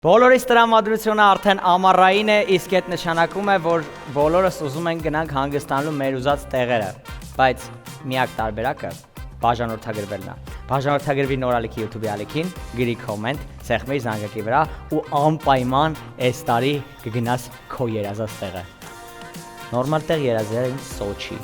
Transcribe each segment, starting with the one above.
Բոլորիս տրամադրությունը արդեն ամառային է, իսկ այդ նշանակում է, որ բոլորս ուզում ենք գնանք հանգստանալու մեր ուզած տեղերը, բայց միակ տարբերակը բաժանորդագրվելն է։ Բաժանորդագրվի նորալիքի YouTube-ի ալիքին, գրի կոմենտ, սեղմի զանգակի վրա ու անպայման այս տարի կգնաս քո երազած տեղը։ Նորմալ տեղ երազել ինձ Սոչի։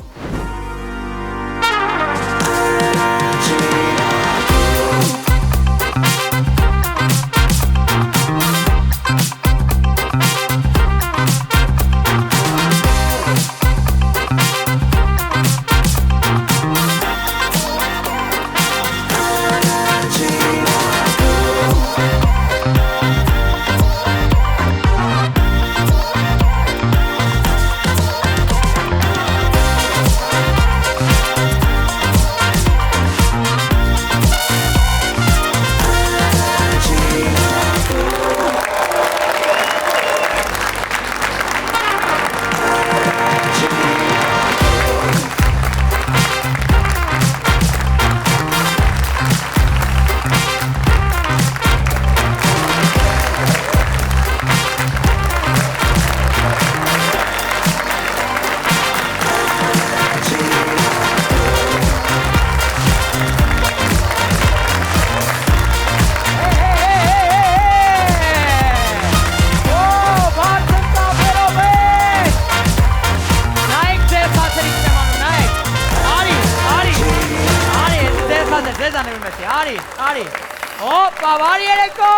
Հոպա, բարի երեկո,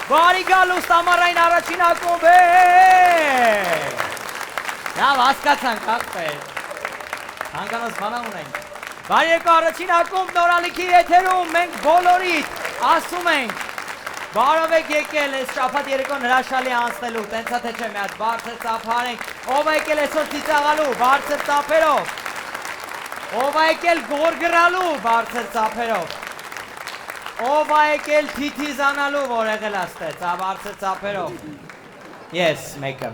բարի գալուստ ամառային առաջին ակումբ է, լավ հասկացանք աղբեր, հանգանոց բանամ ունենք, բարի երեկո առաջին ակումբ նորալիքի եթերում, մենք բոլորիդ ասում ենք, բարով եք եկել ես շաբաթ երեկոն հրաշալի անցնելու, տենցա թե չէ մի հատ բարձր ծափար ենք, ով է եկել այսօր ծիծաղալու, բարձր ծափերով, ով է եկել գորգրալու, բարձր ծափերով, ով է եկել թիթիզանալու, որ եղել աստեց, բարձր ծափերով, ես մեկը,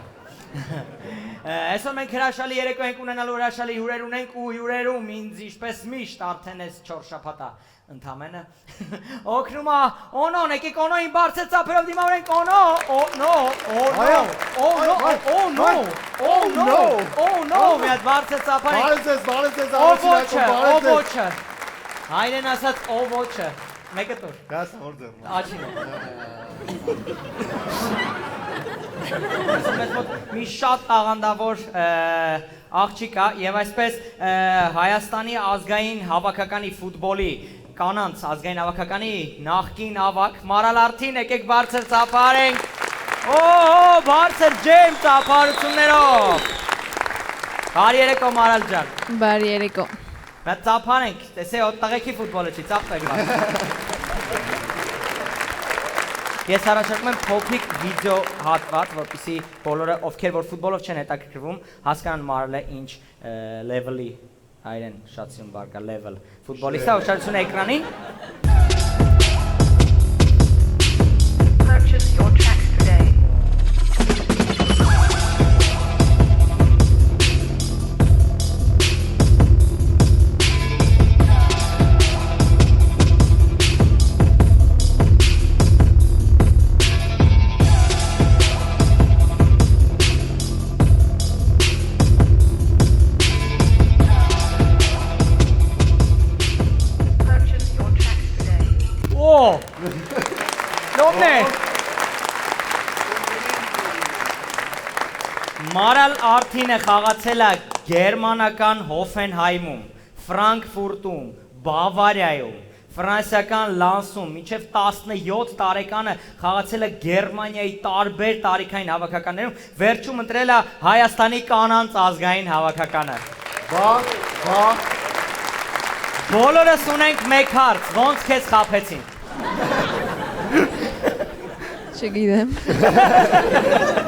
այսօր մենք հրաշալի երեկո ենք ունենալու հրաշալի հյուրեր ունենք ու հյուրերում ինձ ինչպես միշտ արդեն ես 4 շաբաթա ընդամենը, օգնում է, օնոն, եկեք օնոյին բարձր ծափերով դիմավորենք, օնո, մի հատ բարձր ծափարենք, ով ոչը, հայրեն ասած ով ոչը, մեկը տուր, աչին մի շատ տաղանդավոր աղջիկ է և այսպես Հայաստանի ազգային հավաքականի ֆուտբոլի կանանց ազգային հավաքականի նախկին ավակ Մարալ Արթին եկեք բարձր ծափարենք, բարձր ջեմ ծափարություններով, բարի երեկո Մարալ ջան, բարի երեկո, մենք ծափարենք, տեսե ոտ տղեկի ֆուտբոլը չի, ծափվեք Ես առաջարկում եմ փոքրիկ վիդեո հատված, որպեսզի բոլորը, ովքեր որ ֆուտբոլով չեն հետաքրքրվում, հասկանան Մարալը ինչ լեվելի, հայրեն շատ սիրուն բառ կա, լեվել ֆուտբոլիստ է, ուշադրություն էկրանին։ Purchase your tracks today. Մարալ Արթինը խաղացել է գերմանական Հոֆենհայմում, Ֆրանկֆուրտում, Բավարիայում, ֆրանսիական Լանսում, մինչև 17 տարեկանը խաղացել է Գերմանիայի տարբեր տարիքային հավաքականներում, վերջում ընտրել է Հայաստանի կանանց ազգային հավաքականը։ Բոլորս ունենք մեկ հարց, ոնց քեզ խաբեցին։ չգիտեմ,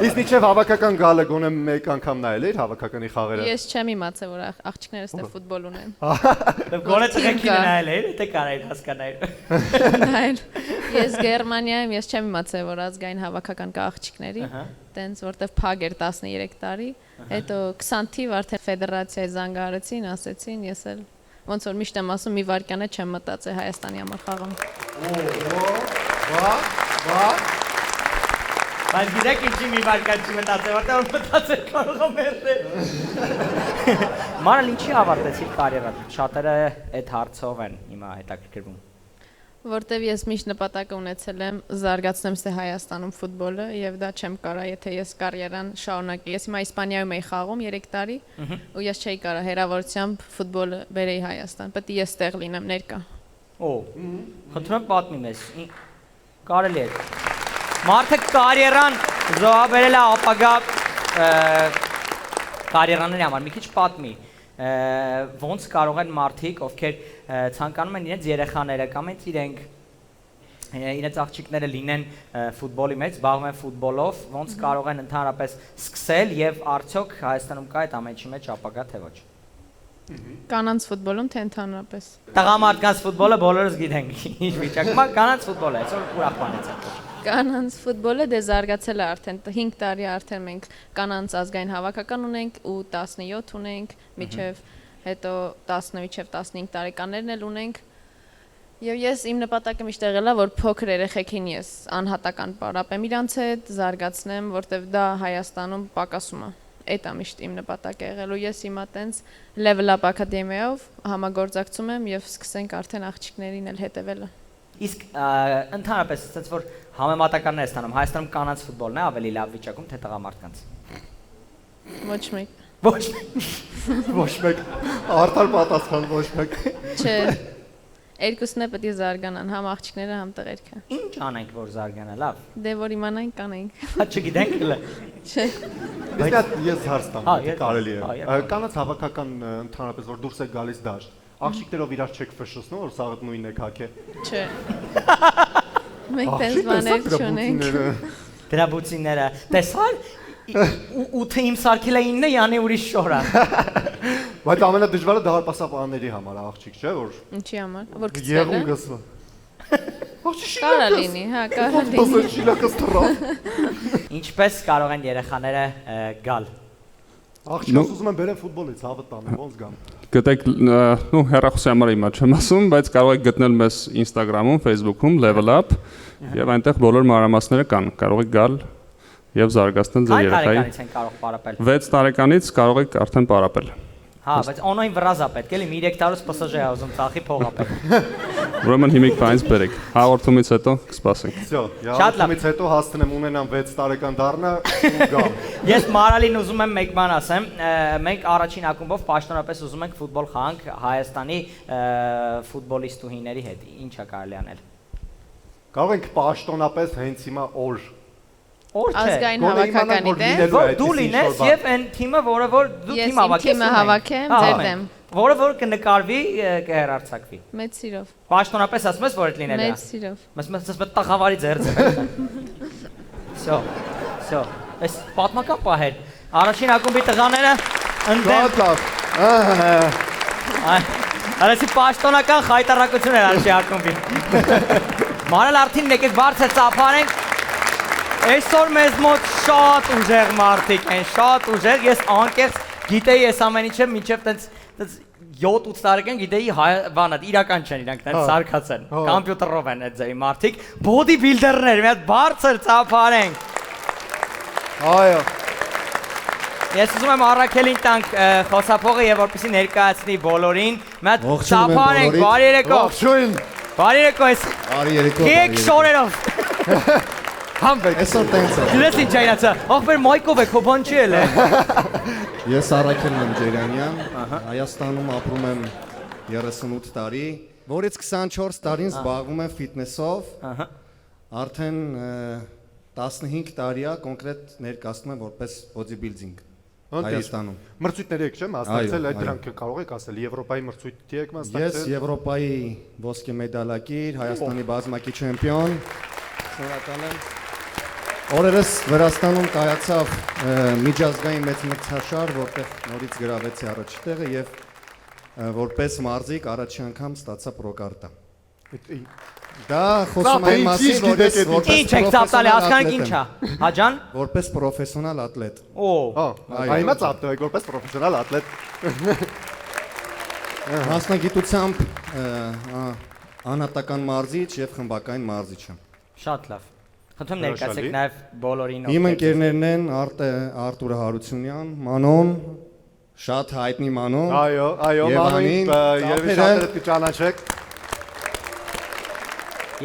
Իսկ միջև հավաքական գալը գոնե մեկ անգամ նայել էիր հավաքականի խաղերը։ ես չեմ իմացել, որ աղջիկները ստե ֆուտբոլ ունեն, Գոնե տղեկին նայել էիր, թե կարայր հասկանայր։ նայել, ես Գերմանիայում, ես չեմ իմացել, որ ազգային հավաքական կա աղջիկների, տենց որտեվ փակ էր 13 տարի, հետո 20 թիվ արդեն ֆեդերացիայի զանգահարեցին, ասեցին, ես էլ ոնց որ միշտ եմ ասում, մի վարքան է չեմ մտածել Հայաստանի համար խաղամ։ Բայց գիտեք ինչի մի վարկան չի մտածել, որտեղ որ մտածել կարող եմ մերնել։ Մանրել ինչի ավարտեցիք կարիերան։ Շատերը այդ հարցով են հիմա հետաքրքրվում։ Որտեվ ես միշտ նպատակ ունեցել եմ զարգացնեմ ստե Հայաստանում ֆուտբոլը եւ դա չեմ կարա, եթե ես կարիերան շարունակեի։ Ես հիմա Իսպանիայում էի խաղում 3 տարի ու ես չէի կարա հերավորությամբ ֆուտբոլը բերեի Հայաստան։ Պետք է ես տեղ լինեմ ներկա։ Օ, խնդրում եմ պատմի մեզ։ Կարելի է։ Մարդը կարիերան զոհաբերել է ապագա կարիերաների համար, մի քիչ պատմի։ Ոնց կարող են մարդիկ, ովքեր ցանկանում են իրենց երեխաները կամ իրենք իրենց աղջիկները լինեն ֆուտբոլի մեջ, զբաղվում են ֆուտբոլով, ոնց կարող են ընդհանրապես սկսել եւ արդյոք Հայաստանում կա այդ ամենի մեջ ապագա թե ոչ։ Կանանց ֆուտբոլում թե ընդհանրապես։ Տղամարդկանց ֆուտբոլը բոլորս գիտենք ինչ վիճակում է, կանանց ֆուտբոլը այսօր ուրախ բանից է։ Կանանց ֆուտբոլը դե զարգացել է արդեն 5 տարի արդեն մենք կանանց ազգային հավաքական ունենք ու 17 ունենք, միջև հետո 10 միջև 15 տարեկաններն էլ ունենք։ Եվ ես իմ նպատակը միշտ եղել է, որ փոքր երեխեքին ես անհատական պարապեմ իրանց հետ, զարգացնեմ, որտեվ դա Հայաստանում պակասում է։ Այդ է միշտ իմ նպատակը եղել ու ես հիմա տենց Level Up Ակադեմիայով համագործակցում եմ եւ սկսենք արդեն աղջիկներին էլ հետևելը։ Իսկ ընդհանրապես ասած որ համեմատականներ ստանում Հայաստանում կանանց ֆուտբոլն է ավելի լավ վիճակում թե տղամարդկանց։ Ոչ մեկ։ Ոչ մեկ։ Ոչ մեկ։ Արդար պատասխան ոչ մեկ։ Չէ։ Երկուսն է պետք է զարգանան, համ աղջիկները, համ տղերքը։ Ինչ անենք որ զարգանա լավ։ Դե որ իմանանք կանենք։ Հա չգիտենք հələ։ Չէ։ Իսկ ես հարց տամ, կարելի է։ Հա, Կանանց հավաքական ընդհանրապես որ դուրս է գալիս դաշտ։ Աղջիկներով իրար չեք ֆշշնում, որ սաղդ նույնն է քաքե։ Չէ։ Մենք տես բաներ չունենք։ Դրաբուցիները։ Տեսար ու թե իմ սարքել է 9-ը յանի ուրիշ շորա։ Բայց ամենադժվարը դահարպասապանների համար աղջիկ չէ, որ Ինչի համար, որ եղում գցել է։ գսվա։ Աղջիկ Կարա լինի, հա, կարա լինի։ շիլակս թռա։ Ինչպես կարող են երեխաները գալ։ Աղջիկս ուզում են բերեն ֆուտբոլից, հավատ տանեն, ոնց գան։ Գտեք, նո հեռախոսի համար հիմա չեմ ասում, բայց կարող եք գտնել մեզ Instagram-ում, Facebook-ում Level Up եւ այնտեղ բոլոր մանրամասները կան։ Կարող եք գալ եւ զարգացնել ձեր երեխայի։ Տարեկանից են կարող պարապել։ 6 տարեկանից կարող եք արդեն պարապել։ Հա, բայց օնլայն վրազա պետք էլի 3 տարուց ՊՍԺ-ա ուզում ծախի փողա պետք։ Ուրեմն հիմիկ բանից բերեք։ Հաղորդումից հետո կսպասենք։ Всё, հաղորդումից հետո հասցնեմ ունենամ 6 տարեկան դառնա ու գամ։ Ես Մարալին ուզում եմ մեկ բան ասեմ, մենք առաջին ակումբով պաշտոնապես ուզում ենք ֆուտբոլ խաղանք Հայաստանի ֆուտբոլիստուհիների հետ։ Ինչ է կարելի անել։ Կարող ենք պաշտոնապես հենց հիմա օր Օր չէ։ Ազգային հավաքականի դեմ։ Որ դու լինես եւ այն թիմը, որը որ դու թիմ հավաքես։ Ես թիմը հավաքեմ ձեր դեմ։ Որը որ կնկարվի, կհեռարձակվի։ Մեծ սիրով։ Պաշտոնապես ասում ես, որ այդ լինել է։ Մեծ սիրով։ Մաս տաղավարի ձերձ է։ Всё։ Այս պատմական պահեր։ Առաջին ակումբի տղաները ընդդեմ։ լավ։ Արեցի պաշտոնական խայտարակություն էր առաջին ակումբի։ Մանրել արդին եկեք բարձր ծափարենք։ Այսօր մեզ մոտ շատ ուժեղ մարդիկ են, շատ ուժեղ, ես անկեղծ գիտեի այս ամեն ինչը մինչև տենց 7-8 տարեկան գիտեի բանը իրական չեն իրանք տենց սարքած են, կամպյուտերով են այդ ձերի մարդիկ, բոդի բիլդերներ, մի հատ բարձր ծափարենք։ Այո։ Ես ուզում եմ Առաքելին տանք խոսափողը եւ որպեսզի ներկայացնի բոլորին, մի հատ ծափարենք, բարի երեկո։ Ողջույն։ Բարի երեկո ես։ Բարի երեկո։ Քիք շորերով։ Համբեք։ Այսօր տենց է։ Դες ինչ այնացա, ախպեր մայկով է, քո բան չի էլ է։ Ես Առաքելն եմ Ջերանյան, Հայաստանում ապրում եմ 38 տարի, որից 24 տարին զբաղվում եմ ֆիթնեսով։ Արդեն 15 տարի է կոնկրետ ներկայացնում եմ որպես bodybuilding Հայաստանում։ Մրցույթների եք, չէ՞, մասնակցել, այդ դրանք կարող եք ասել, Եվրոպայի մրցույթի եք մասնակցել։ Ես Եվրոպայի ոսկե մեդալակիր, Հայաստանի բազմակի չեմպիոն։ Շնորհակալ եմ։ Օրերս Վրաստանում կայացավ միջազգային մեծ մրցաշար, որտեղ նորից գրավեցի առաջի տեղը եւ որպես մարզիկ առաջի անգամ ստացա պրոկարտա։ Դա խոսում է մասին, որպես Ինչ եք ծափտալի, հասկանանք ինչ է։ Հա ջան։ որպես պրոֆեսիոնալ ատլետ։ Օ։ Այմա ծափտեք որպես պրոֆեսիոնալ ատլետ։ Մասնագիտությամբ անհատական մարզիչ եւ խմբակային մարզիչ եմ։ Շատ լավ։ Խնդրում ներկայացեք նաև բոլորին Իմ ընկերներն են Արտուր Հարությունյան, Մանոն, շատ հայտնի Մանոն։ Այո, Եվ Մանոյին Անին, երևի շատերը կճանաչեք։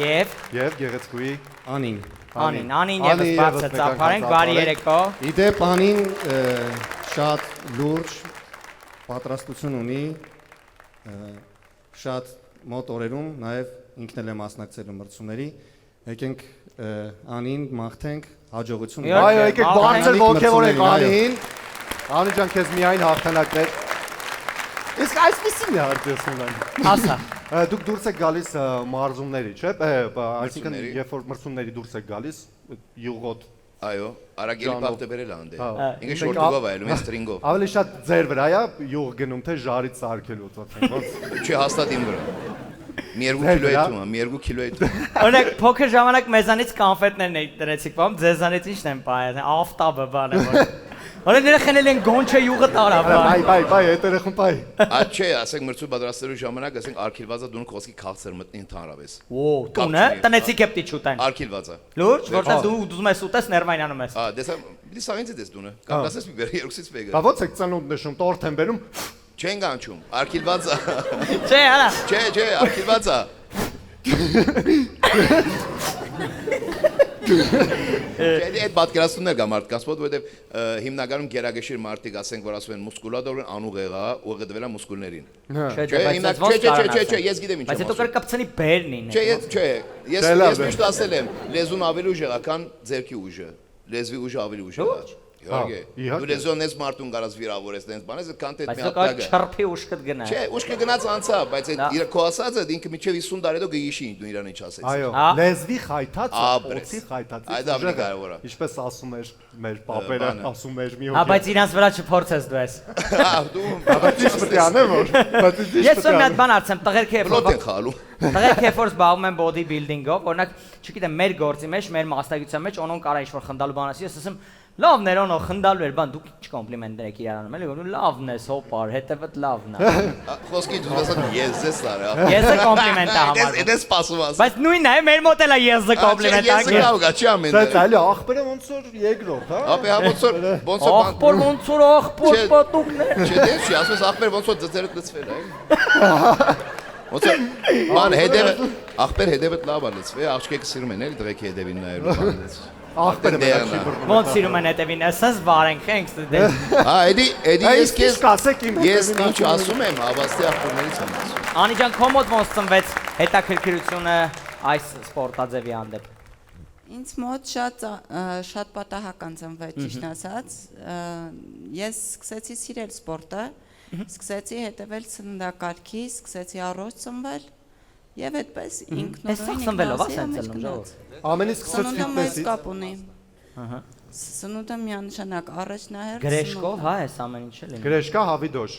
Եվ Եվ գեղեցկուի Անին եւս բարձր ծափարենք, բարի երեկո։ Իդեպ Անին շատ լուրջ պատրաստություն ունի, շատ մոտ օրերում նաև ինքն էլ է մասնակցելու մրցումների։ Եկենք Անին մաղթենք հաջողություն։ Այո, եկեք բարձր ողջևորենք Անին։ Անի ջան, քեզ միայն հաղթանակներ։ Իսկ այսպեսին է հարցում են։ Ասա։ Դուք դուրս եք գալիս մարզումների, չէ՞։ Այսինքն երբ որ մրցումների դուրս եք գալիս, յուղոտ։ Այո, Արագելի բախտը բերել անդե։ Ինքը շորտուգով է, ելում է ստրինգով։ Ավելի շատ ձեր վրա է յուղ գնում, թե ժարից սարքելու ոնց։ Չի հաստատ իմ վրա։ Մի 2 կիլո է թվում, մի 2 կիլո է թվում։ Օրինակ փոքր ժամանակ մեզանից կոնֆետներն տրեցիք, բամ ձեզանից ի՞նչն են բայ, ավտաբը բանը որ։ Օրինակ նրա խնել են գոնչը յուղը տարավ։ Բայ, երեխուն բայ։ Այդ չէ, ասենք մրցու պատրաստելու ժամանակ, ասենք արկիլվածը դու խոսքի քաղցր մտնի ընդհանրապես։ Օ, տունը տնեցիք եպտի չուտեն։ Արկիլվածը։ Լուրջ, որտեղ դու ուզում ես ուտես ներվայնանում ես։ Դեսա, դի սաղինցի դես դունը։ Կամ ասես մի բեր երկուսից մեկը։ Բա ո՞նց եք ծնունդ նշում, տորթ են բերում։ Չեն կանչում, արկիլվածը։ Չէ, արա։ Չէ, արկիլվածը։ Այդ պատկերացումներ կա մարդկանց մոտ, որովհետև հիմնականում գերագեշիր մարդիկ ասենք, որ ասում են մուսկուլատոր անուղ եղա, ուղղել է մուսկուլներին։ Չէ, ես գիտեմ ինչ եմ ասում։ Բայց հետո կրկպցնի բերնին։ Չէ, ես միշտ ասել եմ, լեզուն ավելի ուժ եղա, քան ձեռքի ուժը։ Լեզվի ուժը ավելի ուժ եղա։ Իհարկե։ Դու լեզոնես մարդուն կարաս վիրավորես, տենց բանես, քան թե մի հատ Բայց չրփի ուշքդ գնա։ Չէ, ուշքը գնաց անցավ, բայց այդ իր քո ասածը ինքը միջև 50 տարի հետո գիշի դու իրան ինչ ասեցի։ Այո, լեզվի խայթացը, օծի խայթացը։ Այդ ավելի կարևոր է։ Ինչպես ասում էր մեր պապերը, ասում էր մի Հա, բայց իրանց վրա չփորձես դու ես։ Դու Բայց ինչ պետք է անեմ որ։ Ես որ մի հատ բան արցեմ, տղերք է բլոտ են խալու։ Տղերք է որ զբաղվում են body building-ով, օրինակ, չգիտեմ, մեր գործի մեջ, մեր մասնագիտության մեջ օնոն կարա ինչ-որ խնդալու բան ասի, ես ասեմ լավն էր օնո խնդալու էր բան, դուք ինչ կոմպլիմենտներ եք իրարանում, էլի, որ լավն ես, հոպար, հետևդ լավն է։ Խոսքի դու ասած ես արա։ Ես կոմպլիմենտ եմ համարում։ Էդես սպասում ասա։ Բայց նույնն է, մեր մոտ էլ է ես կոմպլիմենտ անգամ։ Ես կա, չի ամեն։ Բայց այլի ախպերը ոնց որ երկրորդ, հա։ Ապե հա ոնց որ Ախպոր ոնց որ ախպոր պատուկներ։ Չէ, դե չի, ասես ախպեր ոնց որ ձծերը լցվել է։ Ոնց ման հետևը ախպեր հետևը լավ է լցվել, աղջիկը սիրում են էլի դրեքի հետևին նայելու բանից։ Ախպերը մենակ չի բռնում։ Ոնց սիրում են հետևին, ասես վարենք ենք դե։ Հա, էդի ես քեզ կասեք իմ ես ինչ ասում եմ, հավաստի ախպերներից եմ ասում։ Անիջան կոմոդ ոնց ծնվեց հետաքրքրությունը այս սպորտաձևի հանդեպ։ Ինձ մոտ շատ պատահական ծնվեց, ճիշտ ասած։ Ես սկսեցի սիրել սպորտը, սկսեցի հետևել սննդակարգի, սկսեցի առողջ ծնվել եւ այդպես ինքնուրույն ծնվելով ասեն ծնունդ։ Ամենից սկսեց ֆիթնեսից։ կապ ունի։ Ահա։ Սնունդը միանշանակ առաջնահերթ Գրեշկով, հա, էս ամեն ինչ էլ։ Գրեշկա, հավիդոշ։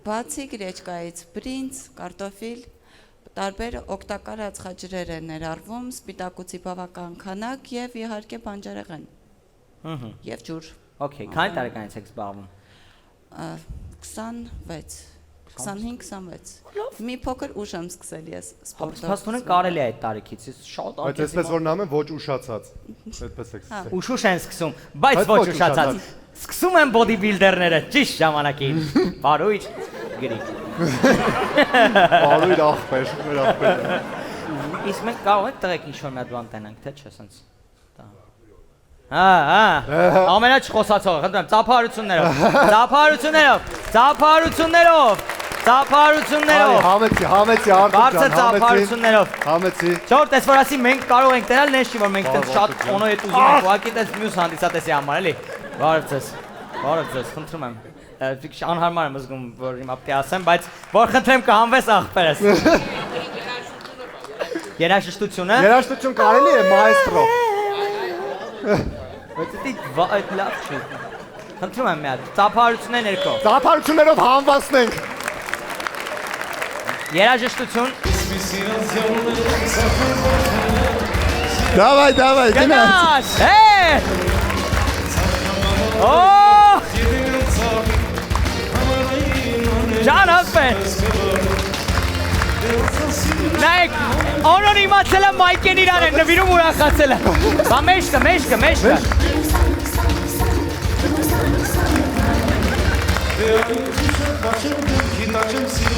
Բացի գրեչկայից, բրինձ, կարտոֆիլ, տարբեր օգտակար ածխաջրեր են ներառվում, սպիտակուցի բավական քանակ եւ իհարկե բանջարեղեն։ Եվ ջուր։ Okay, քանի տարեկանից եք զբաղվում։ 26 25-26 մի փոքր ուշ եմ սկսել ես սպորտով։ Փաստորեն կարելի է այդ տարիքից, շատ Բայց այսպես որ նամեն ոչ ուշացած։ Այդպես եք սկսել։ Ուշուշ են սկսում, բայց ոչ ուշացած։ Սկսում են բոդիբիլդերները ճիշտ ժամանակին։ Բարույր գրի։ Բարույր ախպեր, մեր ախպերը։ Իսկ մենք կարող ենք տղեկ ինչ-որ մի հատ բան տենանք, թե չէ, սենց։ Հա, ամենաչխոսացողը, խնդրեմ, ծափարություններով։ Համեցի, Բարձր ծափարություններով։ Համեցի։ Չոր տես որ ասի մենք կարող ենք տենալ, նես չի որ մենք տենց շատ օնոյետ ուզում ենք, ուղղակի տենց մյուս հանդիսատեսի համար, էլի։ Բարև ձեզ, խնդրում եմ։ Անհարմար եմ զգում, որ իմ ապտի ասեմ, բայց որ խնդրեմ կհանվես ախպերս։ Երաժշտությունը։ Երաժշտություն կարելի է, մայստրո։ Բայց դի այդ լավ չի։ Խնդրում եմ մի հատ, ծափարություններ ներքո։ Ծափարություններով հանվածնենք։ Երաժշտություն։ Դավայ, գնաց։ Հե! Օ! Ջան ախպեր։ Նայեք, Օրոն իմացել է Մայքեն իրան են նվիրում ուրախացել է։ Բա մեջքը։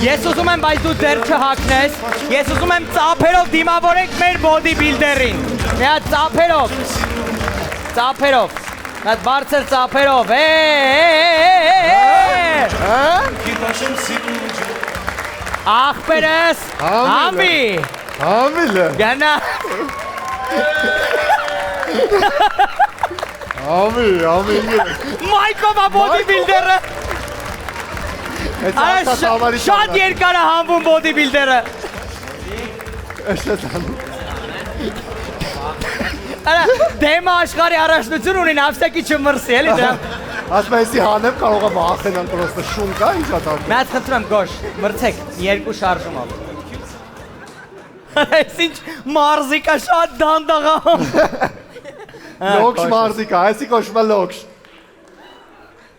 Ես ուզում եմ, բայց դու դեռ չհագնես, ես ուզում եմ ծափերով դիմավորենք մեր բոդիբիլդերին։ Մի հատ ծափերով, մի հատ բարձր ծափերով, աղբերս, Համիլը։ գանա, Համիլ։ Մայքով է բոդիբիլդերը, շատ երկար է հանվում բոդիբիլդերը։ Դեմը աշխարհի առաջնություն ունի, նավսյակի չմրսի, էլի դրա։ Ասում եմ, հանեմ կարող եմ ախենան պրոստը շուն կա, ինչ ատարկում։ Մի հատ խնդրում եմ, գոշ, մրցեք, 2 շարժումով։ Այս ինչ մարզիկ է, շատ դանդաղ է։ Լոքշ մարզիկ է, այսի կոչվում է լոքշ։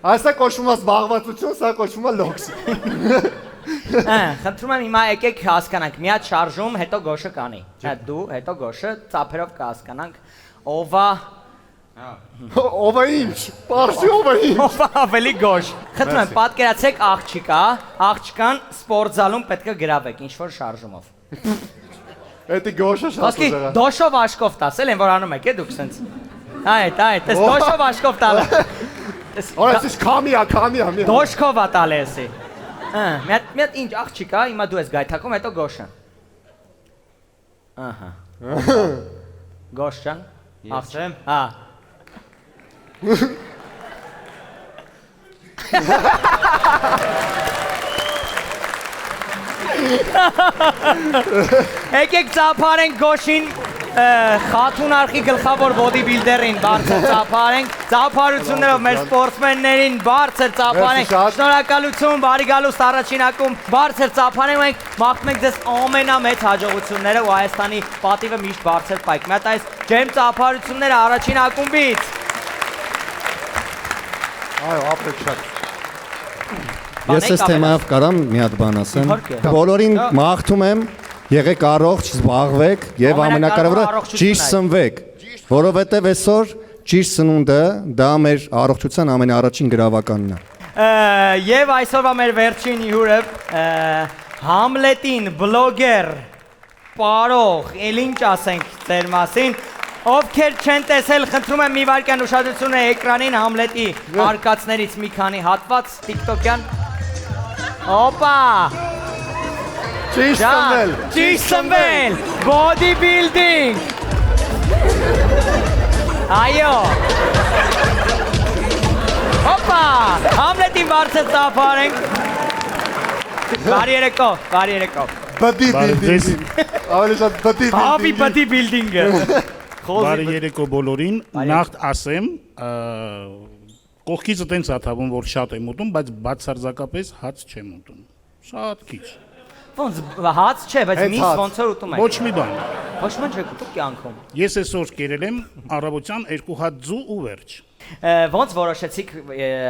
Այսա կոչվում է զբաղվածություն, սա կոչվում է լոքս։ Խնդրում եմ հիմա եկեք հասկանանք, մի հատ շարժում, հետո գոշը կանի։ Դու, հետո գոշը, ծափերով կհասկանանք, ովա Ովա ինչ, պարսի ովա ինչ։ Ովա ավելի գոշ։ Խնդրում եմ, պատկերացեք աղջկան սպորտզալում պետք է գրավեք, ինչ-որ շարժումով։ Էդի գոշը շատ Ոսկի, դոշով աշկով տասել են, որ անում եք, դուք սենց։ Այդ, տես դոշով աշկով տալը։ Օրես քամիա։ Դոշքով է տալը էսի։ Մի հատ ինչ աղջիկ է, հիմա դու ես գայթակում, հետո գոշը։ Ահա։ Գոշ ջան։ Աղջեմ։ Հա։ Եկեք ծափարենք գոշին խաթուն արխի գլխավոր բոդիբիլդերին բարձր ծափարենք, ծափարություններով մեր սպորտսմեններին բարձր ծափարենք, շնորհակալություն, բարի գալուստ առաջին ակում, բարձր ծափարենք, մենք մաղթում ենք ձեզ ամենամեծ հաջողությունները ու Հայաստանի պատիվը միշտ բարձր պայք։ Մի հատ այս ջեմ ծափարությունները առաջին ակումբից։ Այո, ապրեք շատ։ Ես այս թեմայով կարամ մի հատ բան ասեմ։ Բոլորին մաղթում եմ, եղեք առողջ, զբաղվեք եւ ամենակարևորը ճիշտ սնվեք, որովհետեւ այսօր ճիշտ սնունդը դա մեր առողջության ամենաառաջին գրավականն է։ Եվ այսօրվա մեր վերջին հյուրը Համլետին բլոգեր, պարող, էլ ինչ ասենք ձեր մասին, ովքեր չեն տեսել, խնդրում եմ մի վայրկյան ուշադրություն էկրանին Համլետի արկածներից մի քանի հատված TikTok-յան։ Օպա! Ճիշտ սնվել, bodybuilding, այո, հոպա, Համլետին բարձր ծափարենք, բարի երեկո, bodybuilding, ավելի շատ հավի bodybuilding-ը, բարի երեկո բոլորին, նախ ասեմ, կողքիցը տենց աթավում, որ շատ եմ ուտում, բայց բացարձակապես հաց չեմ ուտում, շատ քիչ։ Ոնց հաց չէ, բայց միս ոնց որ ուտում եք։ Ոչ մի բան։ Ոչ մի չեք ուտում կյանքում։ Ես այսօր կերել եմ առավոտյան 2 հատ ձու ու վերջ։ Ոնց որոշեցիք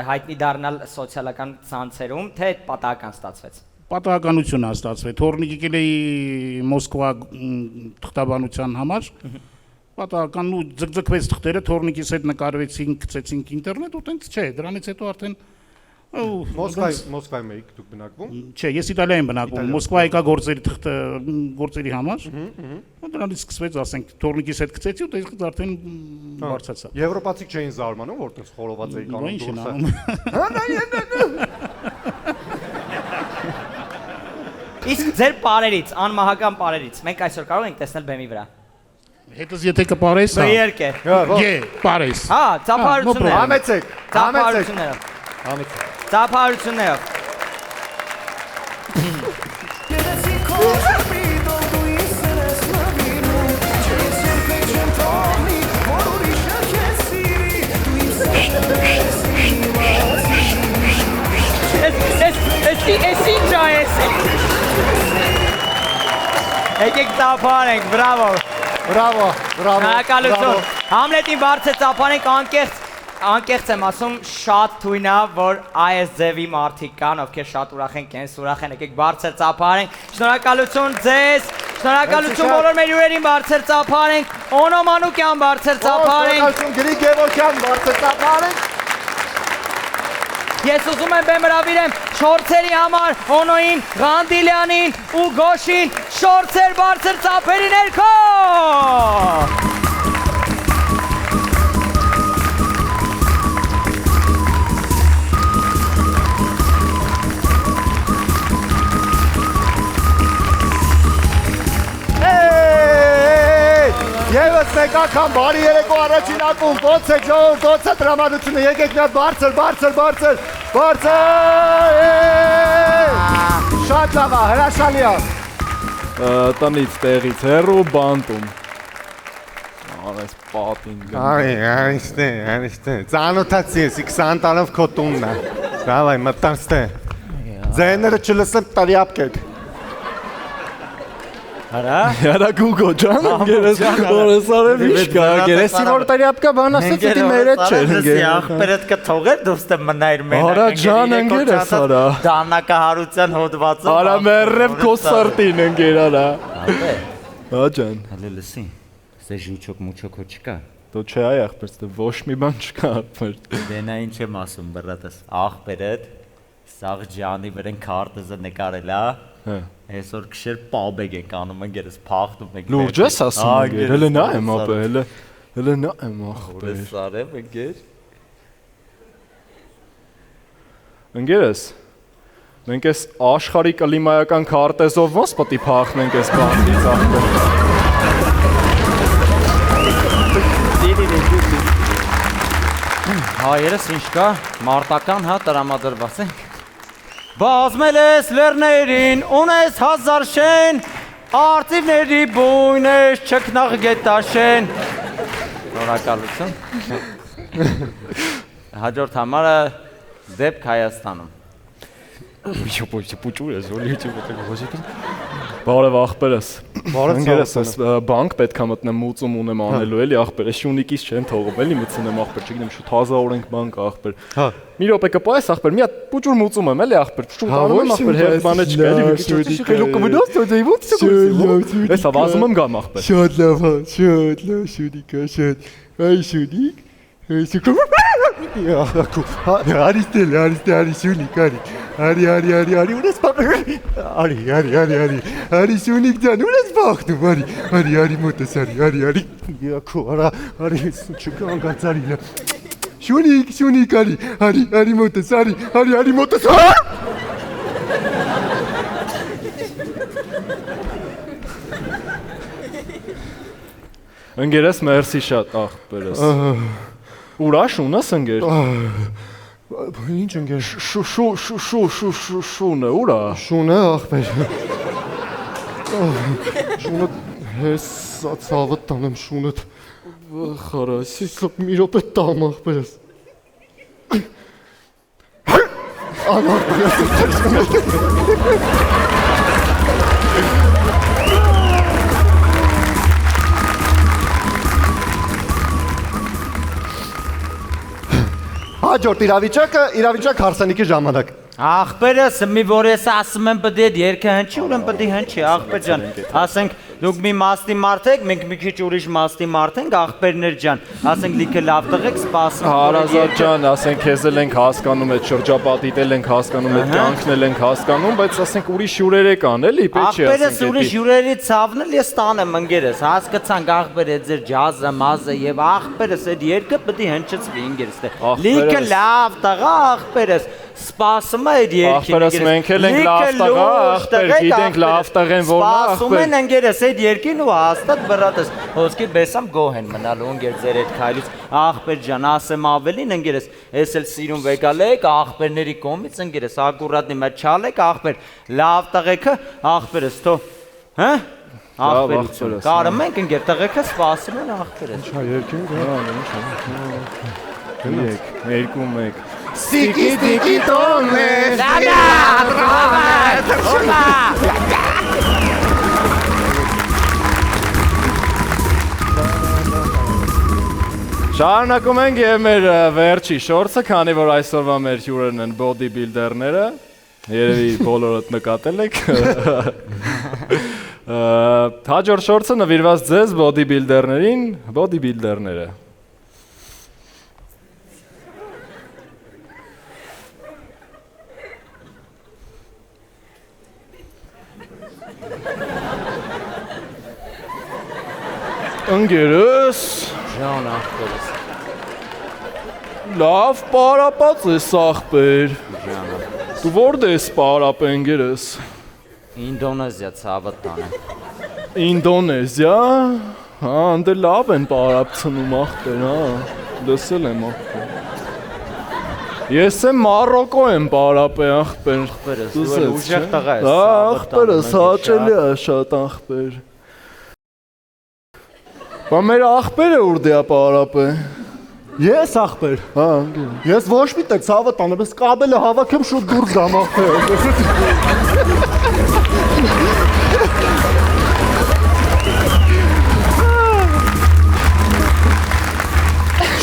հայտնի դառնալ սոցիալական ցանցերում, թե պատահական ստացվեց։ Պատահականություն է ստացվել։ Թորնիկ եկել էի Մոսկվա թղթաբանության համար։ Պատահական ու ձգձգվեց թղթերը, թորնիկիս հետ նկարվեցինք, գցեցինք ինտերնետ ու տենց չէ, դրանից հետո արդեն Մոսկվայում եք դուք բնակվում։ Չէ, ես Իտալիայում եմ բնակվում, Մոսկվա եկա գործերի համար։ Դրանից սկսվեց, ասենք, թորնիկիս հետ գցեցի ու դες արդեն բարձրացա։ Եվրոպացիք չէին զարմանում, որ տես խորոված էի անում դուրսը։ Իսկ ձեր պարերից, անմահական պարերից, մենք այսօր կարող ենք տեսնել բեմի վրա։ Հետս եթե կպարես, Բերկե։ Գե, պարես։ Հա, ծափարությունները։ Համեցեք։ Ծափարություններով։ Էսի ինչ է։ Եկեք ծափարենք, բրավո։ Բրավո։ Շնորհակալություն։ Համլետին բարձր ծափարենք, անկեղծ եմ ասում, շատ թույն է, որ այս ձևի մարդիկ կան, ովքեր շատ ուրախ են, կենս ուրախ են, եկեք բարձր ծափարենք։ Շնորհակալություն ձեզ, Շնորհակալություն բոլոր մեր հյուրերին, բարձր ծափարենք, Օնո Մանուկյան բարձր ծափարենք։ Շնորհակալություն Գրիգ Գևորգյան, բարձր ծափարենք։ Ես ուզում եմ բեմ հրավիրեմ շորցերի համար Օնոին, Ղանդիլյանին ու Գոշին, շորցեր բարձր ծափերի ներքո։ Եվս մեկ անգամ բարի երեկո առաջին ակում, ոնց է ժողովուրդ, ոնց է տրամադրությունը, եկեք մի հատ բարձր, շատ լավ է, հրաշալի է։ Տնից տեղից հեռու բանտում։ Արես պատին։ Արիստե, ծանոթացի ես, 20 տարով քո տունն է։ Դավայ, մտանստե։ Ձեները չլսեմ տարիապկեք։ Հարա։ Яра Գուգո ջան, ինգերես օրեսարը վիշկա, գերեսի որ տարիապկա բան ասած դի մերետ չէ ինգեր։ Ախպերդ կթողեր դուստը մնայր մենակ։ Արա ջան ինգերես արա։ Դանակահարության հոդվածը։ Արա մերրև քո սրտին ինգեր արա։ Հա ջան։ Հələ լսի։ Ստե ժուչոկ մուչոկո չկա։ Դու չէ այ ախպեր, ստե ոչ մի բան չկա ախպեր։ Դե նա ինչ եմ ասում բռատս։ Ախպերդ սաղ ջանի վրան քարտեզը նկարել է։ Հա։ Այսօր քշեր պաբեգ ենք անում ընկերս փախտում եք։ Լուրջ ես ասում ինգեր, հələ նա եմ ապա, հələ նա եմ ախպեր։ Օրեսարև ընկեր։ Ընկերս, մենք այս աշխարհի կլիմայական քարտեզով ոնց պետք է փախնենք այս բանից ախպեր։ Հայերս ինչ կա, մարտական հա տրամադրված ենք։ Բազմել ես լերներին, ունես հազար շեն, արտիվների բույն ես չքնաղ գետաշեն։ Շնորհակալություն։ Հաջորդ համարը դեպք Հայաստանում։ Բարև ախպերս։ Ընկերս, այս բանկ պետք է մտնեմ մուծում ունեմ անելու էլի ախպեր, այս շունիկից չեմ թողում էլի մտցնեմ ախպեր, չգիտեմ շուտ հազար ենք բանկ ախպեր։ Մի րոպե կպայես ախպեր, մի հատ պուճուր մուծում եմ էլի ախպեր, շուտ անում եմ ախպեր, հետ բանը չկա էլի խելոք կմնաս դու դե ո՞նց է։ Էս ավազում եմ գամ ախպեր։ Շատ լավ, շունիկա, շատ։ Այ շունիկ։ Արի շունիկ, արի, ունես արի շունիկ ջան, ունես բախտում, արի մոտս, արի, քո, արի, չկանգած, արի, շունիկ, արի մոտս, արի մոտս, Ընկերս, մերսի շատ ախպերս։ Ուրա շունս ընկեր։ Ինչ ընկեր։ Շունը, ուրա։ Շունը ախպեր։ Շունը հես ցավը տանեմ շունըդ։ Խարասի մի րոպե տամ ախպերս։ Հաջորդ իրավիճակ հարսանիքի ժամանակ։ Ախպերս մի որ ես ասում եմ պետք է երկը հնչի, ուրեմն պետք է հնչի, ախպեր ջան։ Ասենք դուք մի մաստի մարդ եք, մենք մի քիչ ուրիշ մաստի մարդ ենք, ախպերներ ջան։ Ասենք լիքը լավ տղեկ սպասում։ Հարազատ ջան, ասենք քեզ էլ ենք հասկանում, այդ շրջապատիդ էլ ենք հասկանում, այդ կյանքն էլ ենք հասկանում, բայց ասենք ուրիշ հյուրեր եք անել, էլի, պետք չի ասենք։ Ախպերս ուրիշ հյուրերի ցավն էլ ես տանեմ ընկերս, հասկացանք ախպեր այդ ձեր ջազը, մազը եւ ախպերս այդ երկը պետք է հնչեցվի ընկերս։ Լիքը լավ տղա ախպերս սպասում է այդ երկին։ Ախպերս մենք էլ ենք լավ տղա, ախպեր, գիտենք լավ տղեն որն է ախպեր։ Սպասում են ընկերս այդ երկին ու հաստատ բռատես։ Ոսկի բեսամ գոհ են մնալու ընկեր ձեր այդ քայլից։ Ախպեր ջան, ասեմ ավելին ընկերս, ես էլ սիրուն վեկալ եք ախպերների կողմից ընկերս, ակուրատնի մեջ չալեք ախպեր, լավ տղեկը ախպերս թո, հա? Ախպերություն։ Կարում ենք ընկեր տղեկը սպասում են ախպերս։ Հա երկինք, Երկու մեկ։ Սիկի տոնը։ Շարունակում ենք եւ մեր վերջի շորցը, քանի որ այսօրվա մեր հյուրերն են բոդի բիլդերները, երևի բոլորդ նկատել եք։ Հաջորդ շորցը նվիրված ձեզ բոդիբիլդերներին, բոդիբիլդերները։ Ընկերս Ժան ախպերս։ լավ պարապած ես ախպեր։ Դու որտե ես պարապ ընկերս։ Ինդոնեզիա ցավը տանը։ Ինդոնեզիա։ Հա, ընդ լավ են պարապ ցնում ախպեր, հա։ Լսել եմ ախպեր։ Ես եմ Մարոկո եմ պարապ ախպեր։ Ախպերս, դու էլ ուժեղ տղա ես։ Հա, ախպերս հաճելի է շատ ախպեր։ Բա մեր ախպերը ուր դե պարապ է։ Ես ախպեր։ Հա, Ես ոչ մի տեղ ցավը տանեմ, ես կաբելը հավաքեմ շուտ դուրս գամ ախպեր։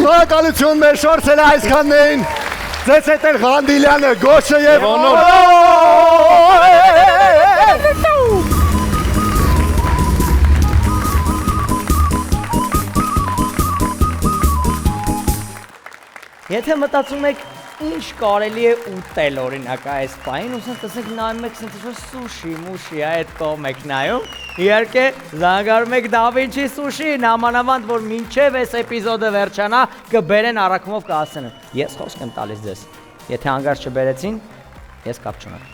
Շնորհակալություն մեր շորցերը այսքաններին։ Ձեզ հետ էր Ղանդիլյանը, Գոշը եւ Եթե մտածում եք ինչ կարելի է ուտել օրինակ այս պահին, ուսեն տեսեք նայում եք սենց ինչ-որ սուշի, մուշի, այդ կողմ եք նայում, իհարկե զանգարում եք Da Vinci Sushi-ին, ամանավանդ, որ մինչև այս էպիզոդը վերջանա, կբերեն առաքումով կհասցնեն։ Ես խոսք եմ տալիս ձեզ, եթե հանգարց չբերեցին, ես կապ չունեմ,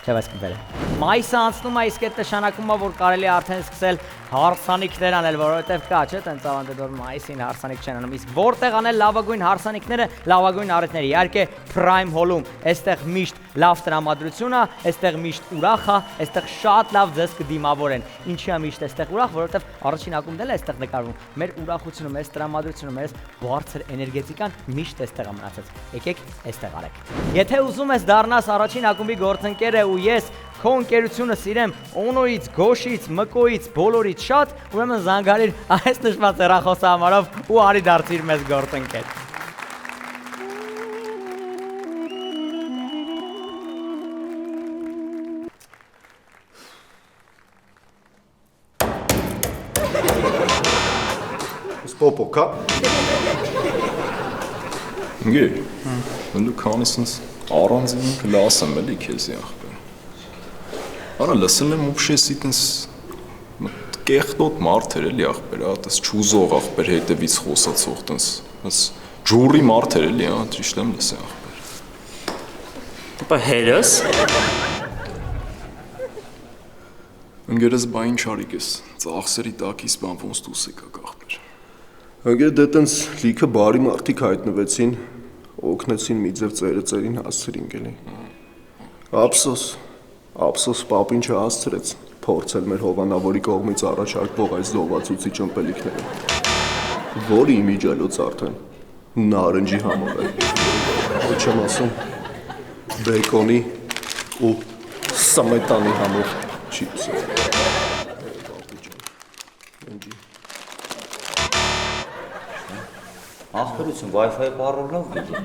չէ բայց կբերեն։ Մայիսը անցնում է, իսկ այդ նշանակում է, որ կարելի է արդեն սկսել հարսանիքներ անել, որովհետև կա, չէ՞, տենց ավանդը որ մայիսին հարսանիք չեն անում, իսկ որտեղ անել լավագույն հարսանիքները, լավագույն առիթները, իհարկե Prime Hall-ում, այստեղ միշտ լավ տրամադրություն է, այստեղ միշտ ուրախ է, այստեղ շատ լավ ձեզ կդիմավորեն։ Ինչի է միշտ այստեղ ուրախ, որովհետև առաջին ակումբն էլ է այստեղ նկարվում։ Մեր ուրախությունը, մեր տրամադրությունը, մեր բարձր էներգետիկան միշտ այստեղ է մնացած։ Եկեք այստեղ արեք։ Եթե ուզում ես դառնաս առաջին ակումբի գործընկերը ու ես քո ընկերությունը սիրեմ Օնոից, Գոշից, Մկոից, բոլորից շատ, ուրեմն զանգարիր այս նշված հեռախոսահամարով ու արի դարձիր մեզ գործընկեր։ Սպոպոկա։ Ընկեր, դու քանի սենց առանձին կլաս եմ էլի քեզի ախպեր։ Արա լսել եմ ուշեսի տենց կեղտոտ մարդ էր էլի ախպեր, հա, տես չուզող ախպեր հետևից խոսացող տենց ջուրի մարդ էր էլի, հա, ճիշտ եմ լսել ախպեր։ Բա հերս։ Ընկերս բա ինչ արիկ ես, ծախսերի տակից բան ոնց դուս եկաք ախպեր։ Ընկեր դե տենց լիքը բարի մարդիկ հայտնվեցին, օգնեցին մի ձև ծերին հասցրինք էլի։ Ափսոս պապին չհասցրեց փորձել մեր հովանավորի կողմից առաջարկվող այս զոհվածուցիչ ըմպելիքները, որի իմիջելոց արդեն նարնջի համով է, ոչ եմ ասում բեկոնի ու սմետանի համով չիպսը։ Ախպերություն, Wi-Fi պարոլով գիտի։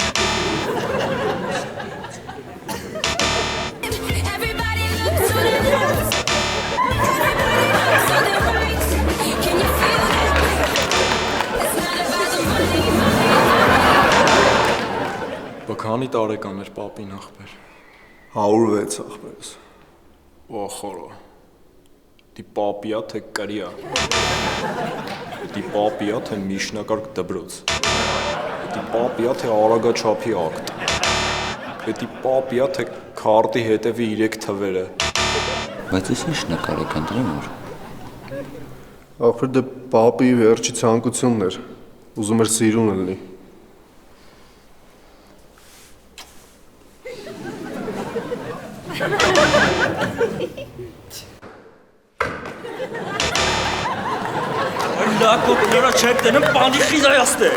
Բա քանի տարեկան էր պապին ախպեր։ 106 ախպերս։ Ոխորո։ Դի պապիա թե կրիա։ Դի պապիա թե միջնակարգ դբրոց։ Դի պապիա թե արագաչափի ակտ։ Դի պապիա թե քարտի հետևի 3 թվերը։ Բայց ես ինչ նկար եք ընտրում որ։ Ախպեր դե պապի վերջի ցանկությունն էր, ուզում էր սիրուն լինի։ Լակոտ նրա չեք տենեմ պանի խիզայաստ է։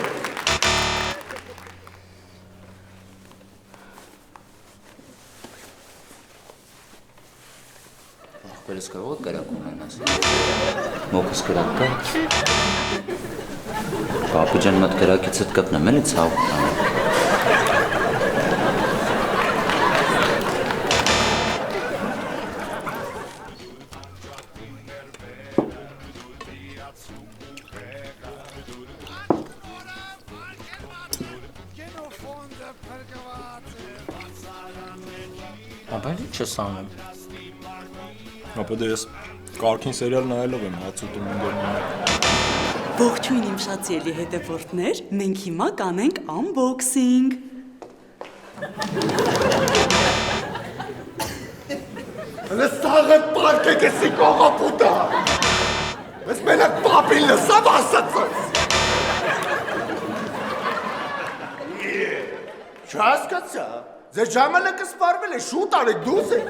Ախպերս կարող է կրակ ունենաս։ Մոքս կրակ կա։ Պապի ջան մատ կրակիցդ կպնեմ էլի ցավ տանը։ Ապա ինչ ես անում։ Ապա դե ես կարգին սերիալ նայելով եմ հացուտում ընկերներին։ Ողջույն իմ շատ սիրելի հետևորդներ, մենք հիմա կանենք unboxing։ Լսաղը պարկեք էսի կողապուտա։ Ես մենակ պապին լսավ ասացած։ Չհասկացա, ձեր ժամանակը սպարվել է, շուտ արեք դուս եք։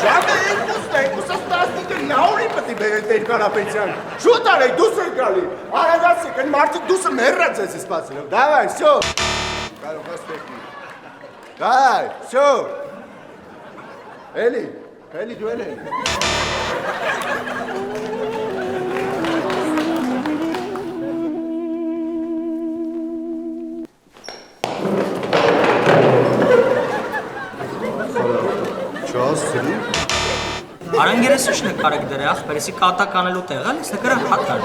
Ժամը երկուսս 15 նաուրի պտի բերեք տեր կարապեցյան։ Շուտ արեք դուս եք գալի, արագացեք, են մարդիկ դուսը մերրած ես սպացելով, դավայ, սյո։ Կարող ես տեքնի։ Դայ, սյո։ Էլի դու էլ էլի։ Չասրի։ Արանգերես ուշն է կարեք դրե ախպերեսի կատակ անելու տեղան, ես նկրը հատար։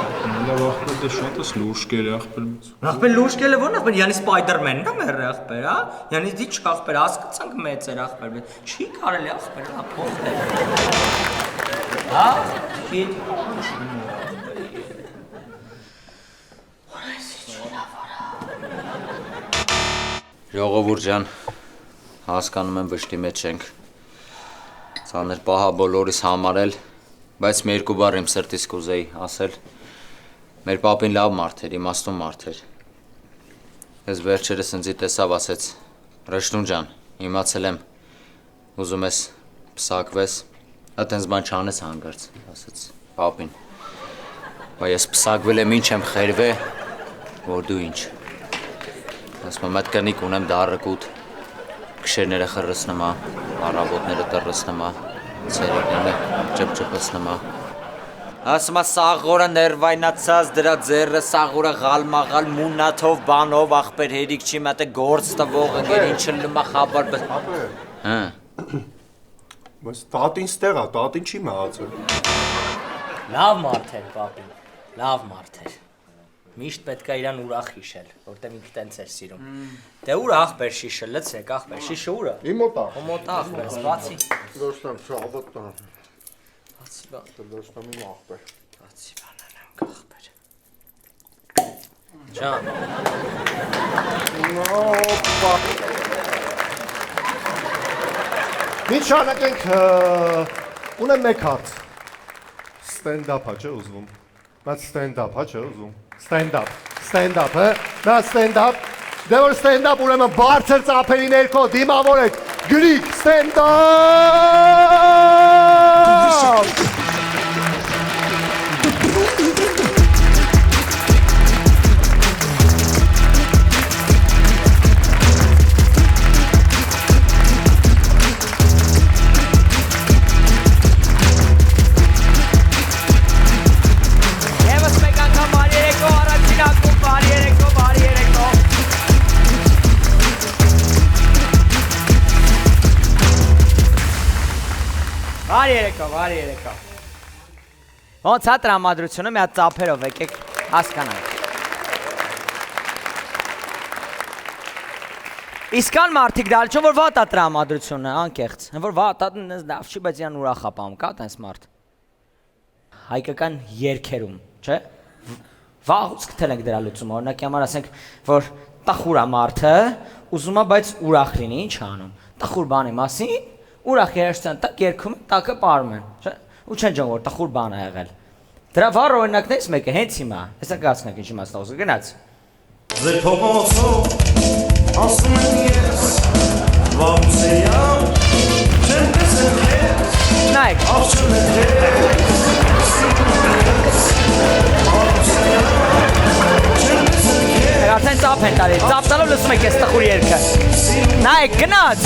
Լավ ախպեր դե շատ ես լուրջ կեր ախպեր։ Ախպեր լուրջ կելը ո՞ն ախպեր, յանի Սպայդերմենն է մեր ախպեր, հա։ Յանի դիչ ախպեր, հասկացանք մեծ էր ախպեր, չի կարելի ախպեր, հա փոխել։ Հա, չի։ Ժողովուրդ ջան, հասկանում եմ վշտի մեջ ենք։ Ցաներ պահա բոլորիս համար էլ, բայց մի երկու բառ իմ սրտից կուզեի ասել։ Մեր պապին լավ մարդ էր, իմաստուն մարդ էր։ Ես վերջերս ինձ տեսավ ասեց. «Ռշտուն ջան, իմացել եմ, ուզում ես փսակվես, այտենց բան չանես հանգարց», ասեց պապին։ Բայց ես փսակվել եմ, ինչ եմ խերվե, որ դու ինչ։ Ասում եմ, այդ կնիկ ունեմ դառը կուտ, քշերները խռսնում է, առավոտները տրռսնում է, ցերեկները ճպճպացնում է։ Ասում է, սաղորը ներվայնացած դրա ձեռը, սաղորը գալմաղալ մունաթով բանով ախպեր հերիք չի մատե գործ տվող ընկեր ինչը լմա խաբար Հա։ Բայց տատին ստեղ է, տատին չի մահացել։ Լավ մարդ էր պապին, լավ մարդ էր։ Միշտ պետք է իրան ուրախ հիշել, որտեղ ինքը տենց էր սիրում։ Դե ուր ախպեր շիշը, լցրեք ախպեր, շիշը ուր է։ Իմ մոտ է։ Ո մոտ ախպեր, բացի։ Դոստամ, շահավատ տան։ Բացի բան։ Դոստամ իմ ախպեր։ Բացի բանանանք ախպեր։ Ջան։ Նոպա։ Ինչ շարունակենք, ունեմ մեկ հարց։ Ստենդափ է չէ ուզվում։ Բայց ստենդափ է չէ ուզում։ Ստենդափ, հա։ Դա ստենդափ։ Դե որ ստենդափ ուրեմն բարձր ծափերի ներքո դիմավորեք։ Գրիկ ստենդափ։ Բարի երեկո։ Ոնց է տրամադրությունը մի հատ ծափերով եկեք հասկանանք։ Իսկան մարդիկ դալ չո որ վատ է տրամադրությունը, անկեղծ։ Որ վատ է, լավ չի, բայց իրան ուրախ է պահում, կա տենց մարդ։ Հայկական երգերում, չէ՞։ Վաղուց գտել ենք դրա լուծումը, օրինակի համար ասենք, որ տխուր է մարդը, ուզում է, բայց ուրախ լինի, ինչ անում։ Տխուր բանի մասին ուրախ երեշտյան տակ երկում են, տակը պարում են, ու չեն ջան, որ տխուր բան է եղել։ Դրա վառ օրինակներից մեկը հենց հիմա, հեսա կացնենք ինչ իմաստով ուզը, գնաց։ Ձեր փողոցով ասում են ես, վաղուց էյամ, չեն տեսել ես, նայք, աղջում են ես, վաղուց էյամ, չեն տեսել ես, արդեն ծապ են տարի, ծապ տալով լսում եք ես տխուր երկը, նայք, գնաց,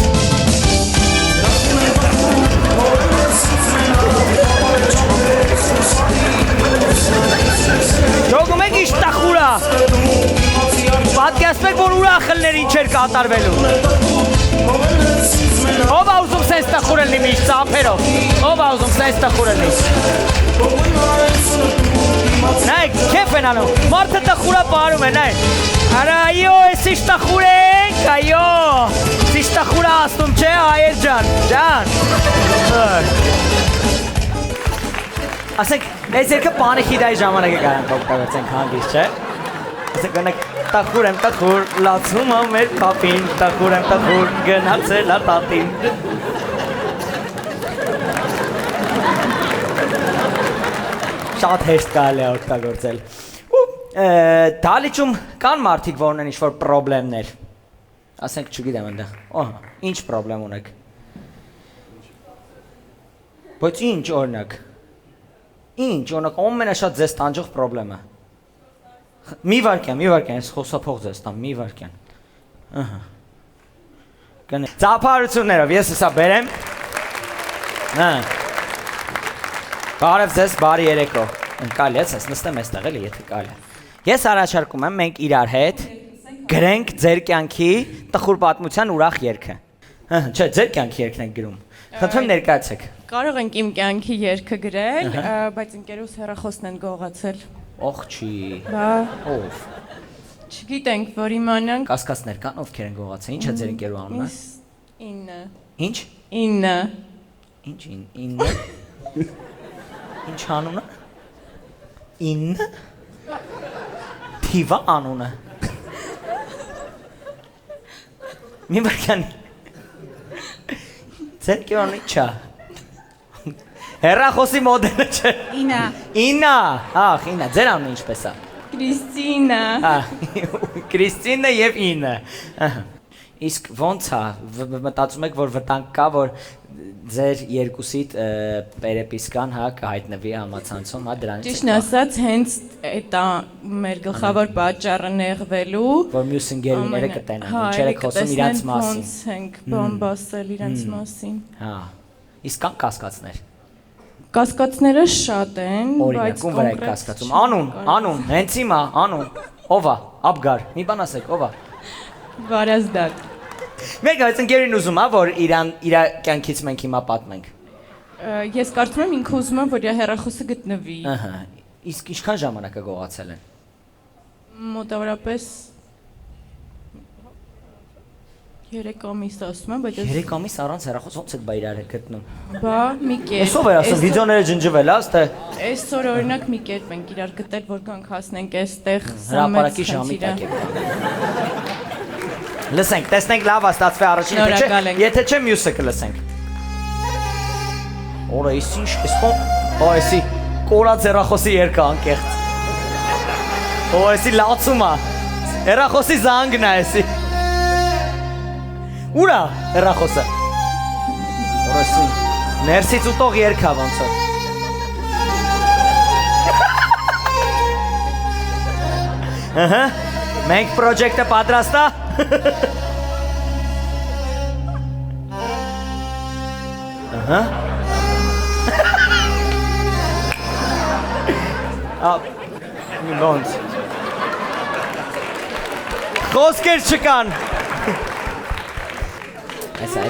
Ջոգում եք իշ տախուրա, պատկասպեք, որ ուրախ լներ ինչ էր կատարվելու։ Ով է ուզում սենց տխուր լնի միշտ ծապերով, ով է ուզում սենց տխուր լնի։ Նայք, կեվ են անում, մարդը տխուրա պարում է, նայք։ Արա, այո, ես իշ տխուր ենք, այո, իշ Միշտ տխուր ասում չէ հայեր ջան։ Ասենք, այս երկը պանիխիդայի ժամանակ է կարանք օգտագործենք հանգիստ, չէ։ Ասենք գնանք տխուր եմ տխուր, լացում եմ մեր պապին, տխուր եմ տխուր, գնացել է տատին։ Շատ հեշտ կարելի է օգտագործել։ Դալիճում կան մարդիկ, որ ունեն ինչ-որ պրոբլեմներ։ Ասենք չգիտեմ այնտեղ։ Ահա, ինչ պրոբլեմ ունեք։ Բայց ինչ օրինակ։ Ինչ, օրինակ ամենաշատ ձեզ տանջող պրոբլեմը։ Մի վարքյան, ես խոսափող ձեզ տամ, մի վարքյան։ Ահա։ Գնե։ Ծափարություններով ես հեսա բերեմ։ Հա։ Բարև ձեզ, բարի երեկո։ Ընկալի ես, նստեմ այստեղ էլի, եթե կարելի։ Ես առաջարկում եմ մենք իրար հետ գրենք ձեր կյանքի տխուր պատմության ուրախ երգը։ Չէ, ձեր կյանքի երգն ենք գրում։ Խնդրեմ ներկայացեք։ Կարող ենք իմ կյանքի երգը գրել, բայց ընկերուս հեռախոսն են գողացել։ Ող չի։ Բա։ Ով։ Չգիտենք, որ իմանանք։ Կասկածներ կան, ովքեր են գողացել։ Ինչ է ձեր ընկերու անունը։ 9։ Ինչ։ 9։ Ինչ 9։ Ինչ անունը։ 9։ Թիվա անունը։ Մի բերքան։ Ձեր կյանքի չա։ Հեռախոսի մոդելը չէ։ 9։ Ահ, 9։ Ձեր անունը ինչպես է։ Կրիստինա։ Կրիստինա եւ 9։ Իսկ ո՞նց է, մտածում եք, որ վտանգ կա, որ ձեր երկուսիդ պերեպիսկան հա կհայտնվի համացանցում, հա դրանից։ Ճիշտն ասած, հենց այդ է մեր գլխավոր պատճառը նեղվելու, որ մյուս ընկերուները կտենան, ինչեր եք խոսում իրանց մասին։ Ոնց ենք բամբասել իրանց մասին։ Հա։ Իսկ կան կասկածներ։ Կասկածները շատ են, բայց ում վրա եք կասկածում։ Անուն, հենց հիմա անուն։ Ո՞վ է, Աբգար։ Մի բան ասեք, ով է։ Վարազդակ։ Մեկ այս ընկերին ուզում է, որ իր կյանքից մենք հիմա պատմենք։ Ես կարծում եմ ինքը ուզում է, որ իր հեռախոսը գտնվի։ Ահա։ Իսկ ինչքան ժամանակ է գողացել են։ Մոտավորապես 3 ամիս ասում եմ, բայց 3 ամիս առանց հեռախոս ոնց եք բա իրար գտնում։ Բա մի կերպ։ Էսով է ասում վիդեոները ջնջվել է, աստե։ Այսօր օրինակ մի կերպ ենք իրար գտել, որ կանք հասնենք այստեղ հրապարակի ժամի տակ եք։ Լսենք, տեսնենք լավ է ստացվի առաջին, եթե չէ մյուսը կլսենք։ Օրա էս ինչ, էսի կորած հեռախոսի երգը անկեղծ։ Օ էսի լացում է։ Հեռախոսի զանգն է էսի։ Ուրա հեռախոսը։ Օրա էսի ներսից ուտող երգը ոնց է։ Ահա, մենք պրոջեկտը պատրաստ է։ Ահա։ Ոնց։ Խոսքեր չկան։ Այսա։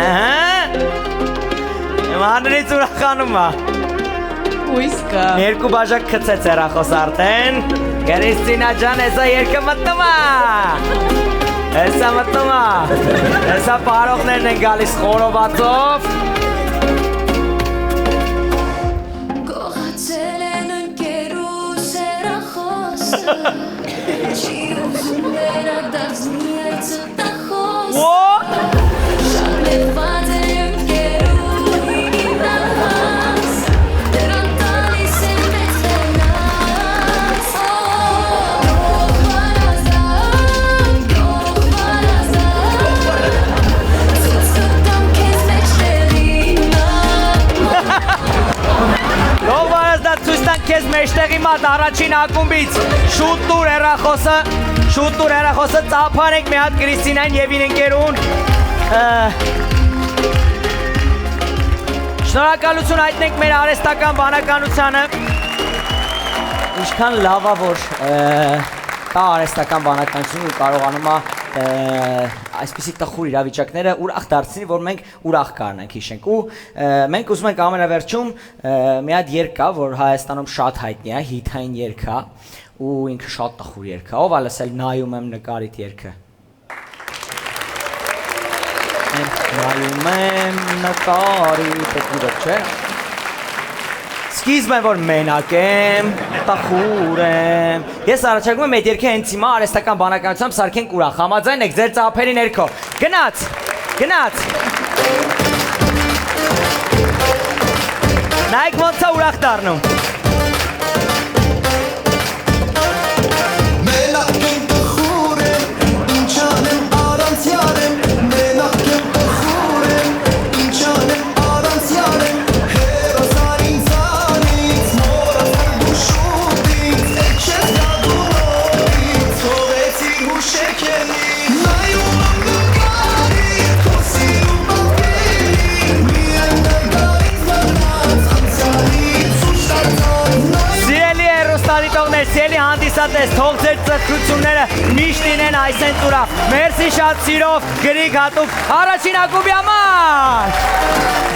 Ահա։ Մանրից ուրախանում է։ Հույս կա։ Երկու բաժակ քցեց հեռախոս արդեն։ Կրիստինա ջան, էսա երկը մտնում է։ Էսա պարողներն են գալիս խորովածով։ Գողացել են ընկերուս հեռախոսը, չի ուզում վերադարձնի այդ ստախոսը, շարմերված է ընկերուհի գիտահաս, դրան տալիս է մեծ հենաս, գող վարազան, ծուց կտամ քեզ մեջտեղին Գող վարազան, ծույց տանք քեզ մեջտեղի մատ առաջին ակումբից, շուտ տուր հեռախոսը, ծափարենք մի հատ Կրիստինային և իր ընկերուն, շնորհակալություն հայտնենք մեր արհեստական բանականությանը, ինչքան լավ է, որ կա արհեստական բանականություն ու կարողանում է այսպիսի տխուր իրավիճակները ուրախ դարձնի, որ մենք ուրախ կարնենք հիշենք ու մենք ուզում ենք ամենավերջում մի հատ երգ կա, որ Հայաստանում շատ հայտնի է, հիթային երգ է ու ինքը շատ տխուր երգ է, ով է լսել նայում եմ նկարիդ երգը։ նայում եմ նկարի տկուրը չէ։ Սկիզբն որ մենակ եմ, տխուր եմ։ Ես առաջարկում եմ այդ երգը հենց հիմա արհեստական բանականությամբ սարքենք ուրախ։ Համաձայն եք ձեր ծափերի ներքո։ Գնաց։ Նայեք ոնց է ուրախ դառնում։ Մենակ եմ տխուր եմ, ինչ անեմ առանց յարեմ, մենակ եմ տխուր եմ, ինչ անեմ առանց յարեմ, հերոսար ինձանից, մորացար դու շուտից, էլ չես գադուրորից, թողեցի հուշեքենի, նայում եմ նկարի, քո սիրում պատկերի, միայն նկարից մնաց, անցյալից ու շտարցած, Սիրելի հեռուստադիտողներ, սիրելի հանդիսատես, թող ձեր ծրկությունները միշտ լինեն այսենց ուրախ։ Մերսի շատ սիրով, գրիկ հատուկ առաջին ակումբի համար։